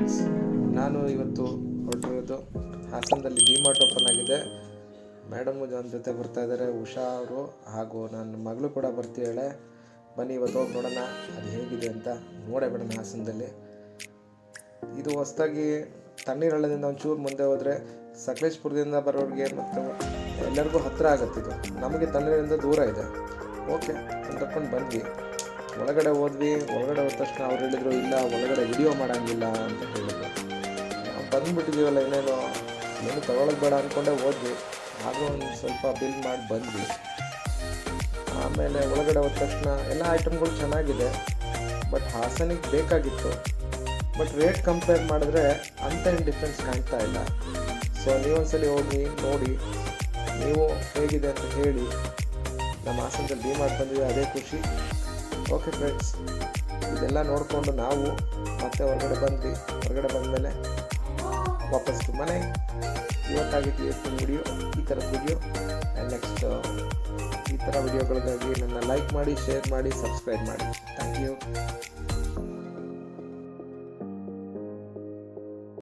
Friends, ನಾನು ಇವತ್ತು ಹೊರಟಿರೋದು ಹಾಸನದಲ್ಲಿ ಡಿಮಾರ್ಟ್ ಓಪನ್ ಆಗಿದೆ. ಮೇಡಮು ನನ್ನ ಜೊತೆ ಬರ್ತಾ ಇದ್ದಾರೆ, ಉಷಾ ಅವರು, ಹಾಗೂ ನನ್ನ ಮಗಳು ಕೂಡ ಬರ್ತೀಯಾಳೆ. ಬನ್ನಿ ಇವತ್ತು ಹೋಗಿ ನೋಡೋಣ ಅದು ಹೇಗಿದೆ ಅಂತ ನೋಡೇ ಬಿಡೋಣ. ಹಾಸನದಲ್ಲಿ ಇದು ಹೊಸದಾಗಿ ತಣ್ಣೀರಳ್ಳದಿಂದ ಒಂಚೂರು ಮುಂದೆ ಹೋದರೆ ಸಕಲೇಶ್ಪುರದಿಂದ ಬರೋರಿಗೆ ಮತ್ತು ಎಲ್ಲರಿಗೂ ಹತ್ತಿರ ಆಗುತ್ತಿದ್ದು, ನಮಗೆ ತಣ್ಣೀರಿಂದ ದೂರ ಇದೆ. ಓಕೆ ಅಂತಕೊಂಡು ಬಂದ್ವಿ. ಒಳಗಡೆ ಹೋದ್ವಿ. ಒಳಗಡೆ ಹೋದ ತಕ್ಷಣ ಅವ್ರು ಹೇಳಿದರು, ಇಲ್ಲ ಒಳಗಡೆ ವಿಡಿಯೋ ಮಾಡೋಂಗಿಲ್ಲ ಅಂತ ಹೇಳಿದ್ರು. ನಾವು ಬಂದುಬಿಟ್ಟಿದ್ದೀವಲ್ಲ, ಏನು ತಗೊಳ್ಳೋದು ಬೇಡ ಅಂದ್ಕೊಂಡೇ ಹೋದ್ವಿ. ಹಾಗೂ ಒಂದು ಸ್ವಲ್ಪ ಬಿಲ್ ಮಾಡಿ ಬಂದ್ವಿ. ಆಮೇಲೆ ಒಳಗಡೆ ಹೋದ ತಕ್ಷಣ ಎಲ್ಲ ಐಟಮ್ಗಳು ಚೆನ್ನಾಗಿದೆ, ಬಟ್ ಹಾಸನಿಗೆ ಬೇಕಾಗಿತ್ತು. ಬಟ್ ರೇಟ್ ಕಂಪೇರ್ ಮಾಡಿದ್ರೆ ಅಂಥ ಏನು ಡಿಫ್ರೆನ್ಸ್ ಕಾಣ್ತಾ ಇಲ್ಲ. ಸೊ ನೀವೊಂದ್ಸಲಿ ಹೋಗಿ ನೋಡಿ, ನೀವು ಹೇಗಿದೆ ಅಂತ ಹೇಳಿ. ನಮ್ಮ ಹಾಸನದಲ್ಲಿ ಡಿಮಾರ್ಟ್ ಬಂದಿದೆ, ಅದೇ ಖುಷಿ. ಓಕೆ ಫ್ರೆಂಡ್ಸ್, ಇದೆಲ್ಲ ನೋಡಿಕೊಂಡು ನಾವು ಮತ್ತೆ ಹೊರಗಡೆ ಬಂದ್ವಿ. ಹೊರಗಡೆ ಬಂದಮೇಲೆ ವಾಪಸ್ ಮನೆ. ಇವತ್ತಾಗಿತ್ತು ವಿಡಿಯೋ, ಈ ಥರದ ವಿಡಿಯೋ. ಆ್ಯಂಡ್ ನೆಕ್ಸ್ಟ್ ಈ ಥರ ವಿಡಿಯೋಗಳಿಗಾಗಿ ನನ್ನ ಲೈಕ್ ಮಾಡಿ, ಶೇರ್ ಮಾಡಿ, ಸಬ್ಸ್ಕ್ರೈಬ್ ಮಾಡಿ. Thank you.